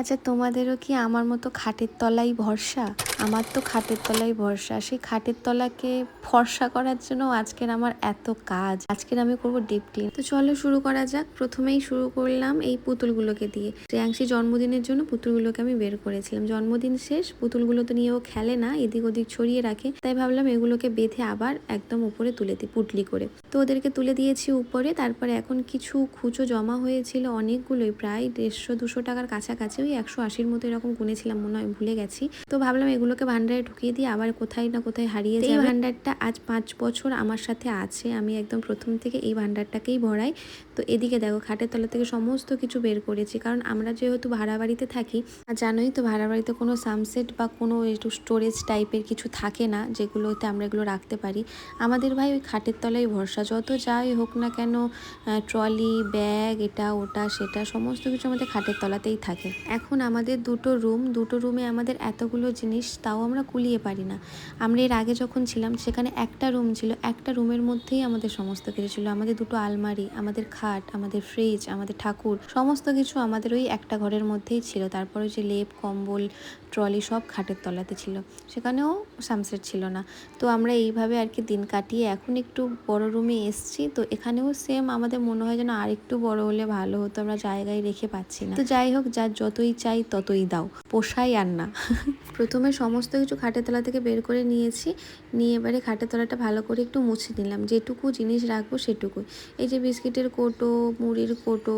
আচ্ছা, তোমাদেরও কি আমার মতো খাটের তলাই ভরসা? আমার তো খাটের তলাই ভরসা। সেই খাটের তলাকে ফর্সা করার জন্য আজকের আমার এত কাজ। আজকের আমি করব ডিপ ক্লিন। তো চলো শুরু করা যাক। প্রথমেই শুরু করলাম এই পুতুলগুলোকে দিয়ে। শ্রেয়াংশী জন্মদিনের জন্য পুতুলগুলোকে আমি বের করেছিলাম। জন্মদিন শেষ, পুতুলগুলো তো নিয়ে ও খেলে না, এদিক ওদিক ছড়িয়ে রাখে। তাই ভাবলাম এগুলোকে বেঁধে আবার একদম উপরে তুলে দিই পুটলি করে। তো ওদেরকে তুলে দিয়েছি উপরে। তারপরে এখন কিছু খুচো জমা হয়েছিল অনেকগুলোই, প্রায় 150-200 টাকার কাছাকাছি, ওই 180-র মতো এরকম গুনেছিলাম, মনে হয় ভুলে গেছি। তো ভাবলাম এগুলোকে ভান্ডারে ঢুকিয়ে দিয়ে আবার কোথায় না কোথায় হারিয়ে যাবে। এই ভান্ডারটা আজ 5 বছর আমার সাথে আছে। আমি একদম প্রথম থেকে এই ভান্ডারটাকেই ভরাই। তো এদিকে দেখো, খাটের তলা থেকে সমস্ত কিছু বের করেছি, কারণ আমরা যেহেতু ভাড়া বাড়িতে থাকি, আর জানোই তো ভাড়া বাড়িতে কোনো সামসেট বা কোনো একটু স্টোরেজ টাইপের কিছু থাকে না যেগুলোতে আমরা এগুলো রাখতে পারি। আমাদের ভাই ওই খাটের তলায় ভরসা, যত যাই হোক না কেন, ট্রলি, ব্যাগ, এটা ওটা সেটা সমস্ত কিছু আমাদের খাটের তলাতেই থাকে। এখন আমাদের দুটো রুমে আমাদের এতগুলো জিনিস, তাও আমরা কুলিয়ে পারি না। আমরা এর আগে যখন ছিলাম সেখানে একটা রুম ছিল, একটা রুমের মধ্যেই আমাদের সমস্ত কিছু ছিল। আমাদের দুটো আলমারি, আমাদের খাট, আমাদের ফ্রিজ, আমাদের ঠাকুর, সমস্ত কিছু আমাদের ওই একটা ঘরের মধ্যেই ছিল। তারপরে যে লেপ, কম্বল, ট্রলি সব খাটের তলাতে ছিল। সেখানেও সানসেট ছিল না। তো আমরা এইভাবে আর কি দিন কাটিয়ে এখন একটু বড় রুমে এসছি। তো এখানেও সেম আমাদের মনে হয় যেন আর একটু বড় হলে ভালো হতো, আমরা জায়গায় রেখে পাচ্ছি না। তো যাই হোক, যার যতই চাই ততই দাও, পোষাই আর না। প্রথমে সমস্ত কিছু খাটের তলা থেকে বের করে নিয়েছি, নিয়ে এবারে খাটের তলাটা ভালো করে একটু মুছে নিলাম, যেটুকু জিনিস রাখবো সেটুকুই। এই যে বিস্কিটের কৌটো, মুড়ির কৌটো,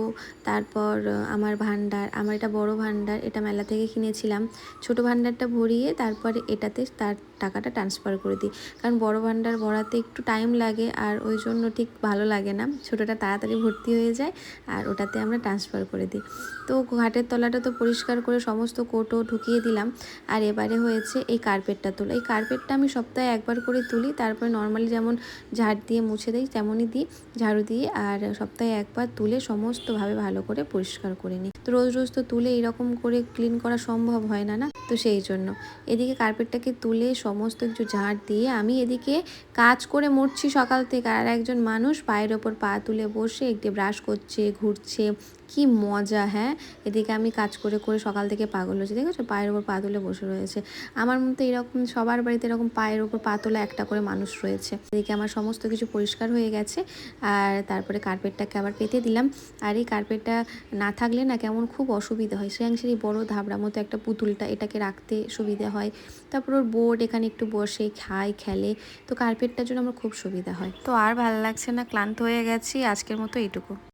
তারপর আমার ভান্ডার, আমার এটা বড় ভান্ডার, এটা মেলা থেকে কিনেছিলাম। ছোট ভান্ডারটা ভরিয়ে তারপরে এটাতে তার টাকাটা ট্রান্সফার করে দিই, কারণ বড় ভান্ডার ভরাতে একটু টাইম লাগে, আর ওই জন্য ঠিক ভালো লাগে না। ছোটোটা তাড়াতাড়ি ভর্তি হয়ে যায়, আর ওটাতে আমরা ট্রান্সফার করে দিই। তো ঘাটের তলাটা তো পরিষ্কার করে সমস্ত কৌটো ঢুকিয়ে দিলাম। আর এবারে হয়েছে এই কার্পেটটা তোলা। এই কার্পেটটা আমি সপ্তাহে একবার করে তুলি, তারপরে নর্মালি যেমন ঝাড় দিয়ে মুছে দিই তেমনই দিই, ঝাড়ু দিয়ে, আর সপ্তাহে একবার তুলে সমস্তভাবে ভালো করে পরিষ্কার করে নিই। তো রোজ রোজ তো তুলে এরকম করে ক্লিন করা সম্ভব হয় না, তো সেই জন্য এদিকে কার্পেটটাকে তুলে সমস্ত কিছু ঝাড় দিয়ে আমি এদিকে কাজ করে মরছি সকাল থেকে, আর একজন মানুষ পায়ের ওপর পা তুলে বসে একটু ব্রাশ করছে, ঘুরছে, কি মজা। হ্যাঁ, এদিকে আমি কাজ করে করে সকাল থেকে পাগল হয়েছে, দেখেছো পায়ের ওপর পা তুলে বসে রয়েছে। আমার মতো এরকম সবার বাড়িতে এরকম পায়ের ওপর পা তোলা একটা করে মানুষ রয়েছে। এদিকে আমার সমস্ত কিছু পরিষ্কার হয়ে গেছে, আর তারপরে কার্পেটটাকে আবার পেতে দিলাম। আর এই কার্পেটটা না থাকলে না কেমন খুব অসুবিধা হয়। শ্রেয়াংশীর এই বড় ধাবড়া মতো একটা পুতুলটা, এটাকে রাখতে সুবিধা হয়। তারপর ওর বোর্ড এখানে একটু বসে খায়, খেলে। তো কার্পেটটার জন্য আমার খুব সুবিধা হয়। তো আর ভালো লাগছে না, ক্লান্ত হয়ে গেছি, আজকের মতো এইটুকু।